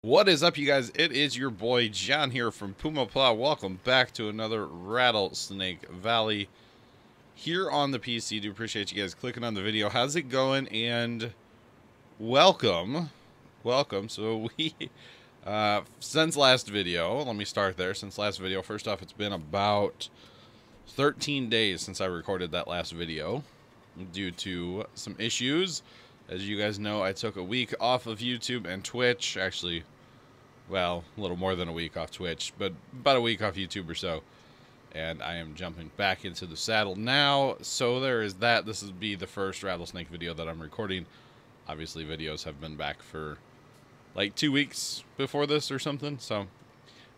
What is up, you guys? It is your boy John here from PumaPlow. Welcome back to another Rattlesnake Valley here on the PC. Do appreciate you guys clicking on the video. How's it going? And welcome. So we since last video, let me start there. Since last video, first off, it's been about 13 days since I recorded that last video due to some issues. As you guys know, I took a week off of YouTube and Twitch. Actually, well, a little more than a week off Twitch, but about a week off YouTube or so. And I am jumping back into the saddle now. So there is that. This will be the first Rattlesnake video that I'm recording. Obviously, videos have been back for like 2 weeks before this or something. So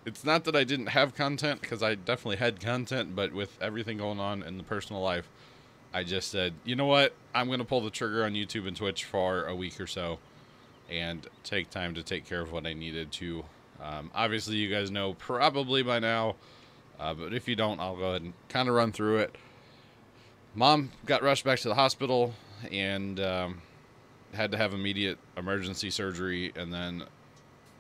it's not that I didn't have content, because I definitely had content, but with everything going on in the personal life, I just said, you know what, I'm going to pull the trigger on YouTube and Twitch for a week or so and take time to take care of what I needed to. Obviously, you guys know probably by now, but if you don't, I'll go ahead and kind of run through it. Mom got rushed back to the hospital and had to have immediate emergency surgery, and then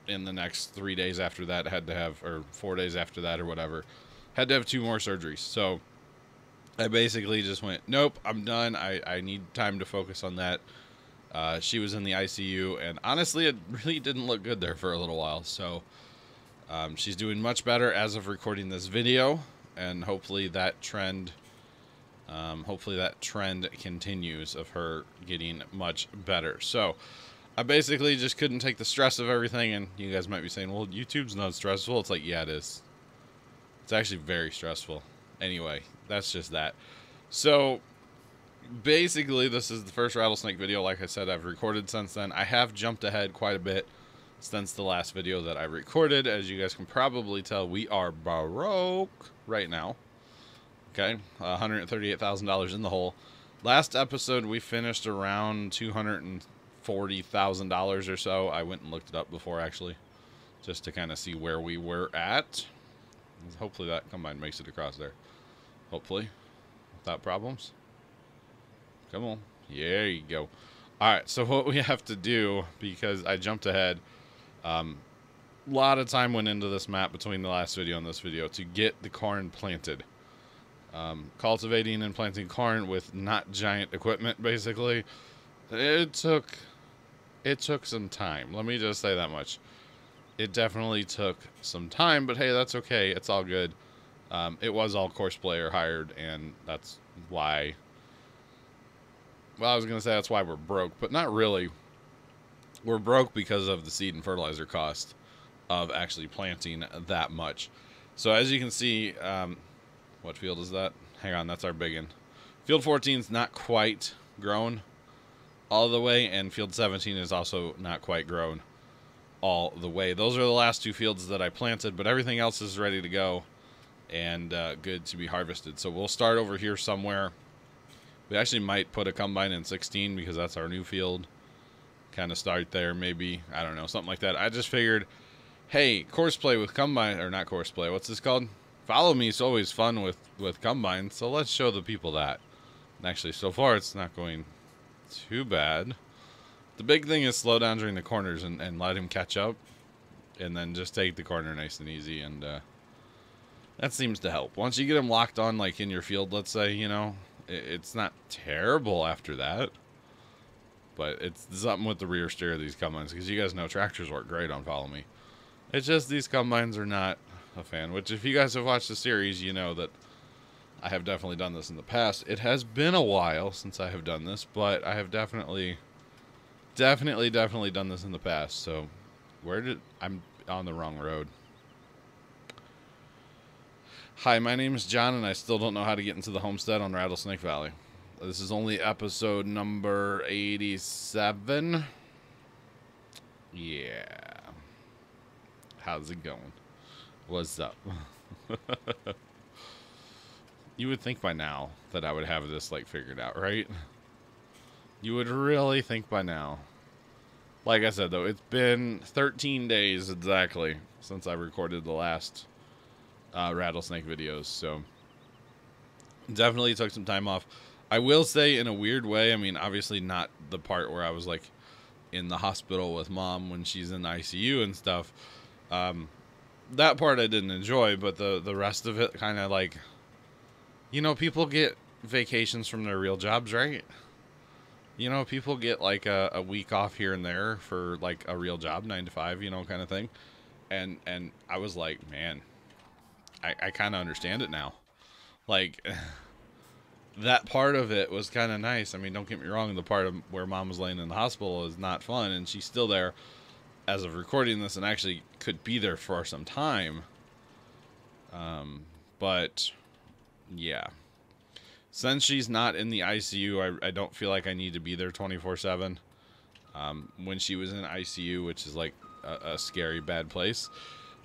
in the next 3 days after that, had to have, or 4 days after that or whatever, had to have 2 more surgeries. So I basically just went, nope, I'm done. I need time to focus on that. She was in the ICU, and honestly, it really didn't look good there for a little while. So she's doing much better as of recording this video, and hopefully that trend continues of her getting much better. So I basically just couldn't take the stress of everything. And you guys might be saying, well, YouTube's not stressful. It's like, yeah, it is. It's actually very stressful. Anyway, that's just that. So basically, this is the first Rattlesnake video, like I said, I've recorded since then. I have jumped ahead quite a bit since the last video that I recorded. As you guys can probably tell, we are broke right now. Okay, $138,000 in the hole. Last episode, we finished around $240,000 or so. I went and looked it up before, actually, just to kind of see where we were at. Hopefully that combine makes it across there. Hopefully, without problems. Come on. There you go. Alright, so what we have to do, because I jumped ahead, a lot of time went into this map between the last video and this video to get the corn planted. Cultivating and planting corn with not giant equipment, basically. It took some time. Let me just say that much. It definitely took some time, but hey, that's okay. It's all good. It was all course player hired, and that's why... Well, I was going to say that's why we're broke, but not really. We're broke because of the seed and fertilizer cost of actually planting that much. So as you can see, what field is that? Hang on, that's our big one. Field 14 is not quite grown all the way, and field 17 is also not quite grown all the way. Those are the last 2 fields that I planted, but everything else is ready to go and good to be harvested. So we'll start over here somewhere. We actually might put a combine in 16 because that's our new field. Kind of start there, maybe. I don't know, something like that. I just figured, hey, course play with combine, or not course play, what's this called? Follow me is always fun with combines, so let's show the people that. And actually, so far it's not going too bad. The big thing is slow down during the corners and let him catch up. And then just take the corner nice and easy, and that seems to help. Once you get him locked on, like in your field, let's say, you know, it's not terrible after that. But it's something with the rear steer of these combines, because you guys know tractors work great on Follow Me. It's just these combines are not a fan, which if you guys have watched the series, you know that I have definitely done this in the past. It has been a while since I have done this, but I have definitely done this in the past. So I'm on the wrong road. Hi, my name is John, and I still don't know how to get into the homestead on Rattlesnake Valley. This is only episode number 87. Yeah. How's it going? What's up? You would think by now that I would have this, like, figured out, right? You would really think by now. Like I said, though, it's been 13 days exactly since I recorded the last Rattlesnake videos, so definitely took some time off. I will say, in a weird way, I mean, obviously not the part where I was like in the hospital with mom when she's in the ICU and stuff. That part I didn't enjoy, but the rest of it kind of like, you know, people get vacations from their real jobs, right? You know, people get like a week off here and there for like a real job, 9 to 5, you know, kind of thing. And I was like, man, I kind of understand it now. Like, that part of it was kind of nice. I mean, don't get me wrong, the part of where mom was laying in the hospital is not fun, and she's still there as of recording this and actually could be there for some time. But yeah, since she's not in the ICU, I don't feel like I need to be there 24/7. When she was in ICU, which is like a scary, bad place,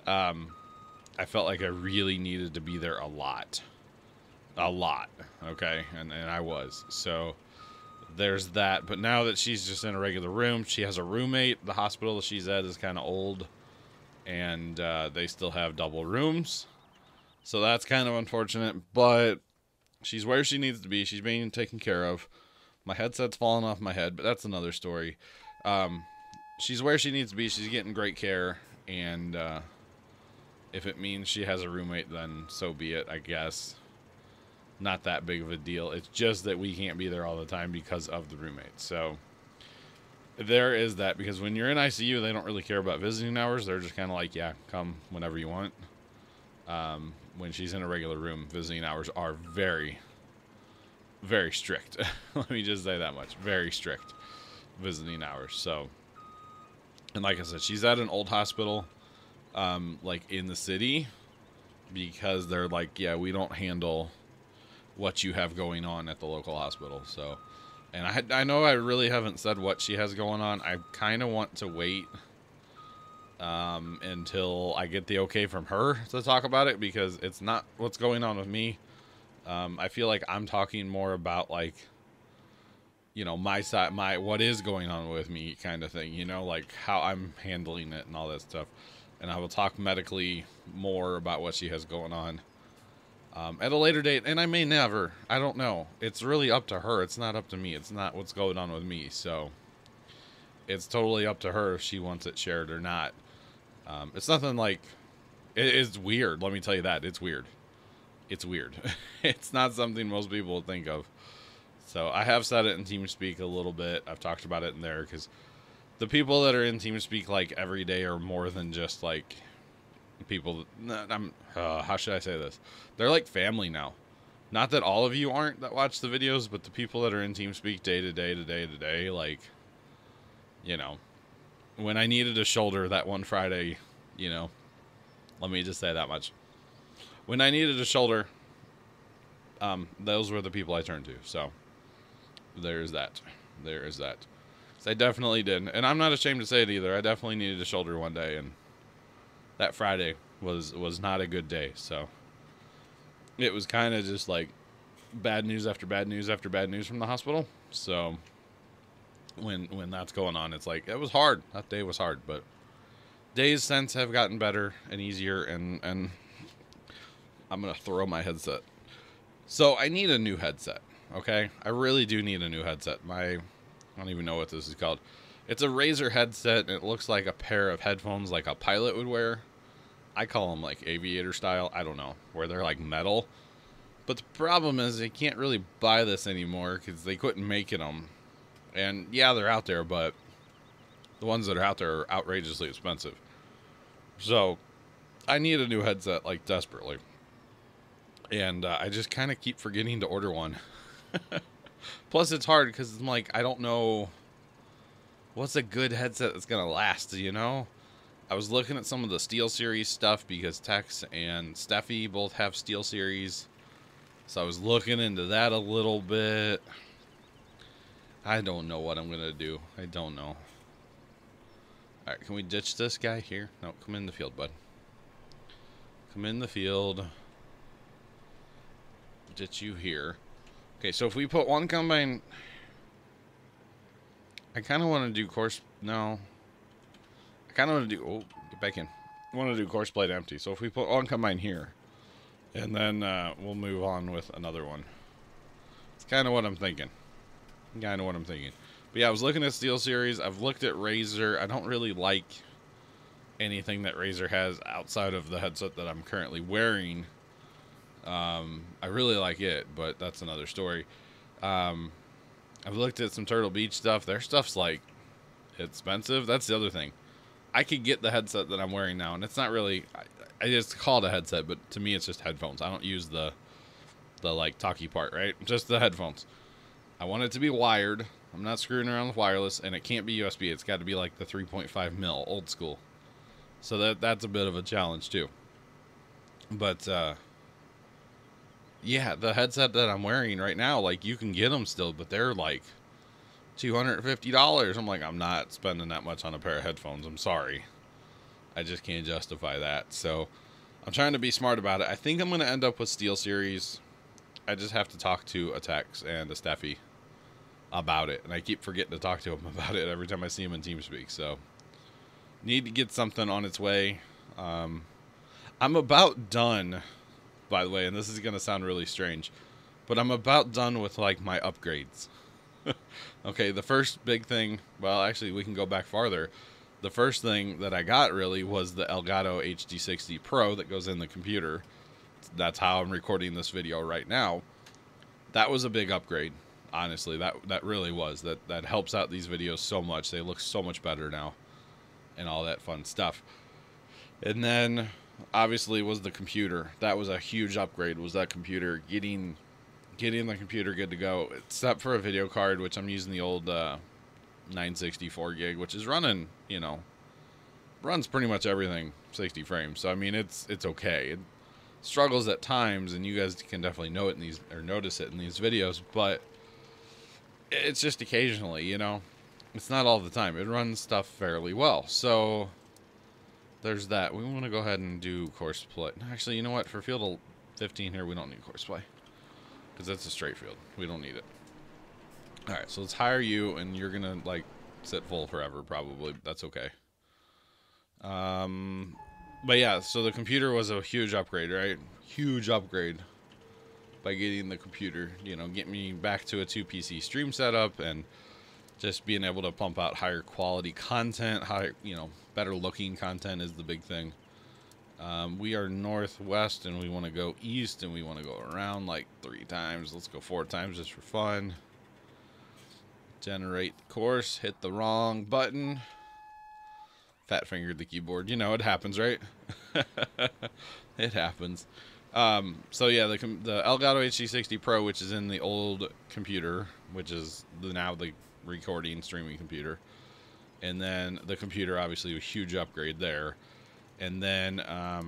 I felt like I really needed to be there a lot. Okay, and I was. So there's that. But now that she's just in a regular room, she has a roommate. The hospital that she's at is kind of old, and they still have double rooms. So that's kind of unfortunate, but she's where she needs to be. She's being taken care of. My headset's falling off my head, but that's another story. She's where she needs to be. She's getting great care, and if it means she has a roommate, then so be it, I guess. Not that big of a deal. It's just that we can't be there all the time because of the roommate. So there is that, because when you're in ICU, they don't really care about visiting hours. They're just kind of like, yeah, come whenever you want. When she's in a regular room, visiting hours are very, very strict. Let me just say that much. Very strict visiting hours. So, and like I said, she's at an old hospital, like in the city, because they're like, yeah, we don't handle what you have going on at the local hospital. So, and I know I really haven't said what she has going on. I kind of want to wait until I get the okay from her to talk about it, because it's not what's going on with me. I feel like I'm talking more about, like, you know, my side, what is going on with me kind of thing, you know, like how I'm handling it and all that stuff. And I will talk medically more about what she has going on at a later date. And I may never, I don't know. It's really up to her. It's not up to me. It's not what's going on with me. So it's totally up to her if she wants it shared or not. It's nothing like, it's weird. Let me tell you that. It's weird. It's weird. It's not something most people would think of. So I have said it in TeamSpeak a little bit. I've talked about it in there, because the people that are in TeamSpeak like every day are more than just like people. How should I say this? They're like family now. Not that all of you aren't that watch the videos, but the people that are in TeamSpeak day to day, like, you know, when I needed a shoulder that one Friday, you know, let me just say that much. When I needed a shoulder, those were the people I turned to. So there's that. There is that. So I definitely did. And I'm not ashamed to say it either. I definitely needed a shoulder one day, and that Friday was not a good day. So it was kind of just like bad news after bad news after bad news from the hospital. So when that's going on, it's like, it was hard. That day was hard, but days since have gotten better and easier, and I'm going to throw my headset. So I need a new headset, okay? I really do need a new headset. I don't even know what this is called. It's a Razer headset, and it looks like a pair of headphones like a pilot would wear. I call them like aviator style. I don't know, where they're like metal. But the problem is they can't really buy this anymore because they couldn't make them. And yeah, they're out there, but the ones that are out there are outrageously expensive. So I need a new headset, like, desperately. And I just kind of keep forgetting to order one. Plus, it's hard because I'm like, I don't know what's a good headset that's going to last, you know? I was looking at some of the SteelSeries stuff because Tex and Steffi both have SteelSeries. So I was looking into that a little bit. I don't know what I'm going to do. I don't know. Alright, can we ditch this guy here? No, come in the field, bud. Come in the field. Ditch you here. Okay, so if we put one combine... I kind of want to do course... No. I kind of want to do... Oh, get back in. I want to do course plate empty. So if we put one combine here, and then we'll move on with another one. It's kind of what I'm thinking. But yeah, I was looking at SteelSeries. I've looked at Razer. I don't really like anything that Razer has outside of the headset that I'm currently wearing. I really like it, but that's another story. I've looked at some Turtle Beach stuff. Their stuff's like expensive. That's the other thing. I could get the headset that I'm wearing now, and it's not really. I just call it a headset, but to me, it's just headphones. I don't use the like talkie part, right? Just the headphones. I want it to be wired. I'm not screwing around with wireless, and it can't be USB. It's got to be like the 3.5 mil, old school. So that's a bit of a challenge too. But yeah, the headset that I'm wearing right now, like you can get them still, but they're like $250. I'm like, I'm not spending that much on a pair of headphones. I'm sorry. I just can't justify that. So I'm trying to be smart about it. I think I'm going to end up with SteelSeries. I just have to talk to a Tex and a Steffi about it. And I keep forgetting to talk to them about it every time I see them in TeamSpeak. So need to get something on its way. I'm about done, by the way, and this is going to sound really strange, but I'm about done with like my upgrades. Okay, the first big thing, well, actually, we can go back farther. The first thing that I got really was the Elgato HD60 Pro that goes in the computer. That's how I'm recording this video right now. That was a big upgrade, honestly. That really was. That helps out these videos so much. They look so much better now and all that fun stuff. And then, obviously, was the computer. That was a huge upgrade, was that computer. Getting the computer good to go, except for a video card, which I'm using the old 964 gig, which is running, you know, runs pretty much everything 60 frames. So I mean, it's okay. It struggles at times, and you guys can definitely know it in these, or notice it in these videos, but it's just occasionally, you know. It's not all the time. It runs stuff fairly well. So there's that. We want to go ahead and do course play. Actually, you know what? For field 15 here, we don't need course play, because that's a straight field. We don't need it. All right, so let's hire you, and you're gonna like sit full forever, probably. That's okay. But yeah, so the computer was a huge upgrade, right? Huge upgrade by getting the computer. You know, get me back to a 2 PC stream setup, and just being able to pump out higher quality content, higher, you know, better looking content is the big thing. We are northwest, and we want to go east, and we want to go around like 3 times. Let's go 4 times just for fun. Generate the course. Hit the wrong button. Fat fingered the keyboard. You know, it happens, right? It happens. So yeah, the Elgato HD60 Pro, which is in the old computer, which is now the recording streaming computer, and then the computer, obviously a huge upgrade there. And then I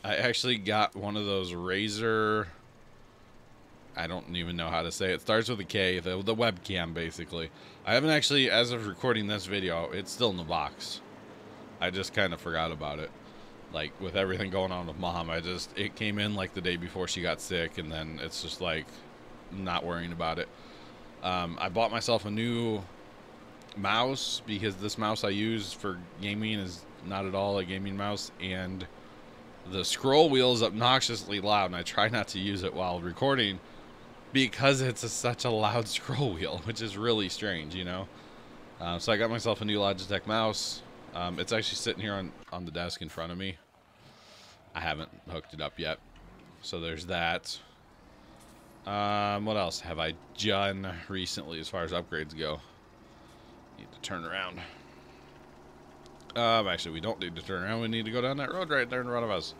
actually got one of those Razer, I don't even know how to say it. It starts with a K, the webcam, basically. I haven't actually, as of recording this video, it's still in the box. I just kind of forgot about it. Like, with everything going on with Mom, it came in like the day before she got sick, and then it's just like, not worrying about it. I bought myself a new mouse, because this mouse I use for gaming is not at all a gaming mouse, and the scroll wheel is obnoxiously loud, and I try not to use it while recording because it's such a loud scroll wheel, which is really strange, you know. So I got myself a new Logitech mouse. It's actually sitting here on the desk in front of me. I haven't hooked it up yet, so there's that. What else have I done recently as far as upgrades go? Need to turn around. Actually, we don't need to turn around. We need to go down that road right there in front of us.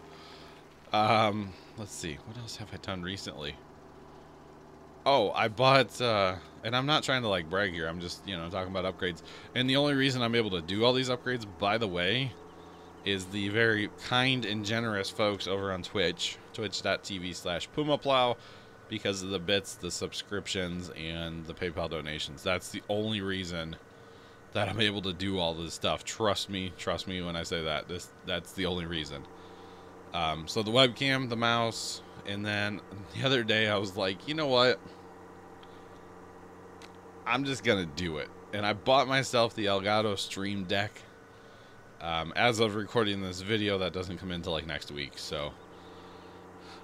Let's see. What else have I done recently? Oh, I bought, and I'm not trying to, like, brag here. I'm just, you know, talking about upgrades. And the only reason I'm able to do all these upgrades, by the way, is the very kind and generous folks over on Twitch, twitch.tv/PumaPlow, because of the bits, the subscriptions, and the PayPal donations. That's the only reason that I'm able to do all this stuff. Trust me when I say that. That's the only reason. So the webcam, the mouse, and then the other day I was like, you know what? I'm just gonna do it. And I bought myself the Elgato Stream Deck. As of recording this video, that doesn't come into like next week, so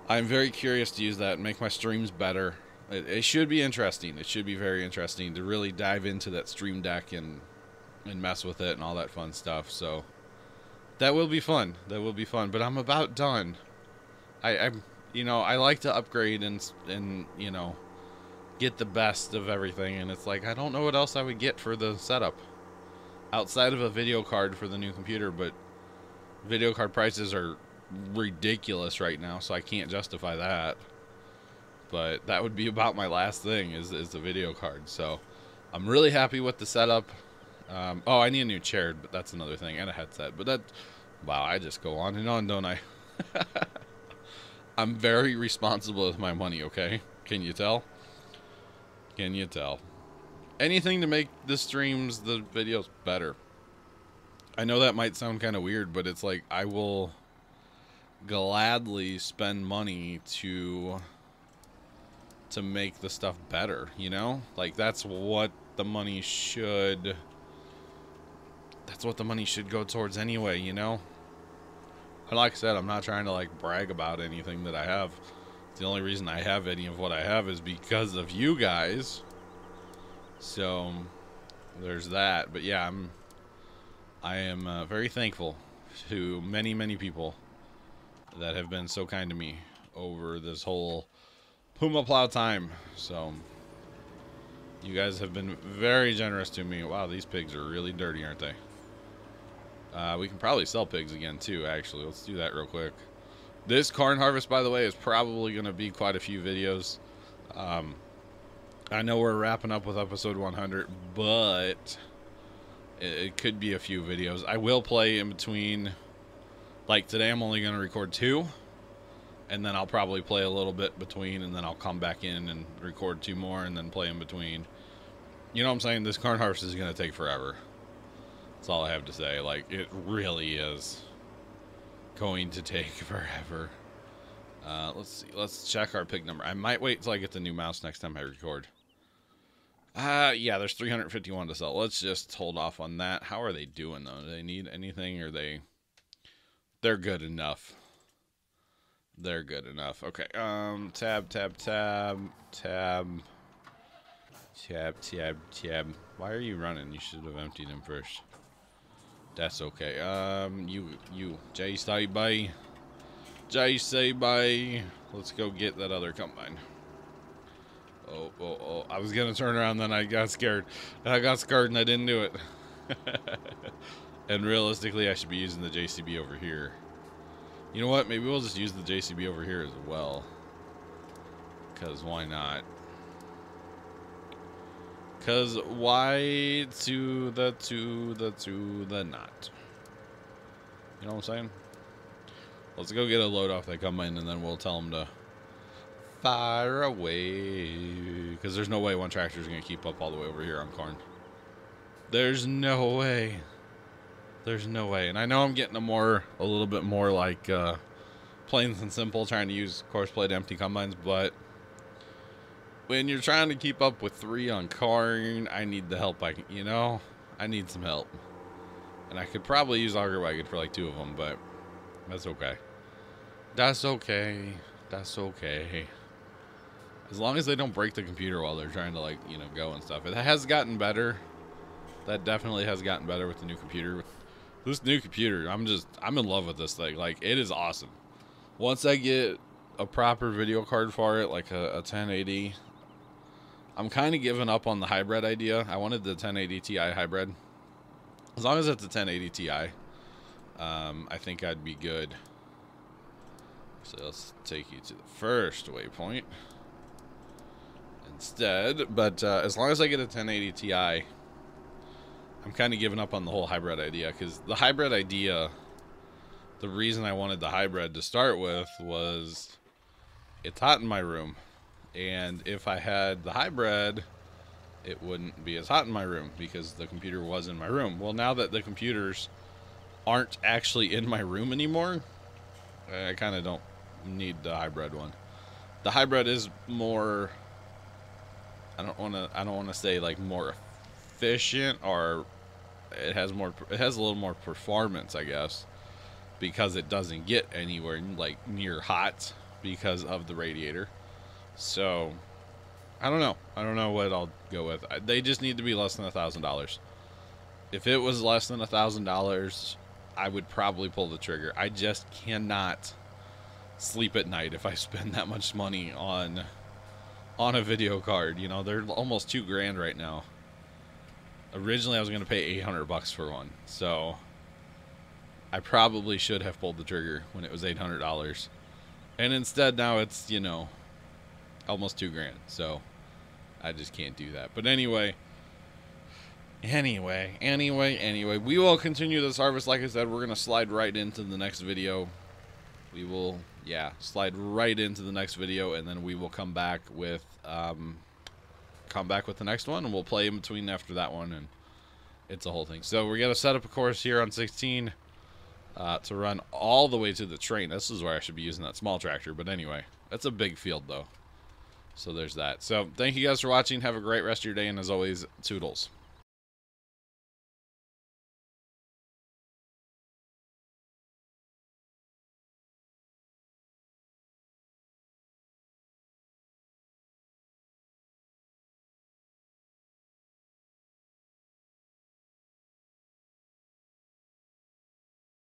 I'm very curious to use that and make my streams better. it should be interesting. It should be very interesting to really dive into that Stream Deck and mess with it and all that fun stuff. So that will be fun. That will be fun. But I'm about done. I'm you know, I like to upgrade and you know, get the best of everything, and it's like I don't know what else I would get for the setup outside of a video card for the new computer, but video card prices are ridiculous right now, so I can't justify that. But that would be about my last thing is the video card. So I'm really happy with the setup. Oh, I need a new chair, but that's another thing, and a headset. But that, wow, I just go on and on, don't I? I'm very responsible with my money, okay? Can you tell? Can you tell? Anything to make the streams, the videos better. I know that might sound kind of weird, but it's like I will gladly spend money to make the stuff better, you know? Like that's what the money should go towards anyway, you know? And like I said, I'm not trying to like brag about anything that I have. The only reason I have any of what I have is because of you guys. So there's that. But yeah, I am very thankful to many people that have been so kind to me over this whole PumaPlow time. So you guys have been very generous to me. Wow, these pigs are really dirty, aren't they? We can probably sell pigs again too, actually. Let's do that real quick. This corn harvest, by the way, is probably going to be quite a few videos. I know we're wrapping up with episode 100, but it could be a few videos. I will play in between. Like today, I'm only going to record 2. And then I'll probably play a little bit between, and then I'll come back in and record 2 more, and then play in between. You know what I'm saying? This corn harvest is going to take forever. That's all I have to say. Like, it really is going to take forever. Let's see. Let's check our pig number. I might wait till I get the new mouse next time I record. Yeah, there's 351 to sell. Let's just hold off on that. How are they doing, though? Do they need anything, or they're good enough? They're good enough. Okay. Tab. Why are you running? You should have emptied him first. That's okay. Jay, say bye. Jay, say bye. Let's go get that other combine. Oh. I was going to turn around, then I got scared. I got scared and I didn't do it. And realistically, I should be using the JCB over here. You know what? Maybe we'll just use the JCB over here as well. Because why not? Because why to the not? You know what I'm saying? Let's go get a load off that combine, and then we'll tell them to fire away. Because there's no way one tractor is going to keep up all the way over here on corn. There's no way. There's no way. And I know I'm getting a little bit more like plain and simple, trying to use coarse plate empty combines, but when you're trying to keep up with 3 on corn, I need the help I need some help. And I could probably use auger wagon for like 2 of them, but that's okay. That's okay. That's okay. As long as they don't break the computer while they're trying to, like, go and stuff. It has gotten better. That definitely has gotten better with the new computer. This new computer, I'm in love with this thing. Like, it is awesome. Once I get a proper video card for it, like a 1080, I'm kind of giving up on the hybrid idea. I wanted the 1080 Ti hybrid. As long as it's a 1080 Ti, I think I'd be good. So let's take you to the first waypoint instead. But as long as I get a 1080 Ti, I'm kind of giving up on the whole hybrid idea. Because the hybrid idea, the reason I wanted the hybrid to start with was it's hot in my room. And if I had the hybrid, it wouldn't be as hot in my room because the computer was in my room. Well, now that the computers aren't actually in my room anymore, I kind of don't need the hybrid one. The hybrid is more, I don't want to say like more efficient, or it has a little more performance, I guess, because it doesn't get anywhere like near hot because of the radiator. So I don't know. I don't know what I'll go with. They just need to be less than $1,000. If it was less than $1,000, I would probably pull the trigger. I just cannot sleep at night if I spend that much money on a video card. You know, they're almost $2,000 right now. Originally, I was going to pay $800 for one, so I probably should have pulled the trigger when it was $800, and instead now it's, you know, almost $2,000. So I just can't do that. But anyway, we will continue this harvest. Like I said, we're gonna slide right into the next video. We will, yeah, slide right into the next video, and then we will come back with the next one, and we'll play in between after that one, and it's a whole thing. So we're gonna set up a course here on 16 to run all the way to the train. This is where I should be using that small tractor, but anyway, that's a big field though. So there's that. So thank you guys for watching. Have a great rest of your day, and as always, toodles.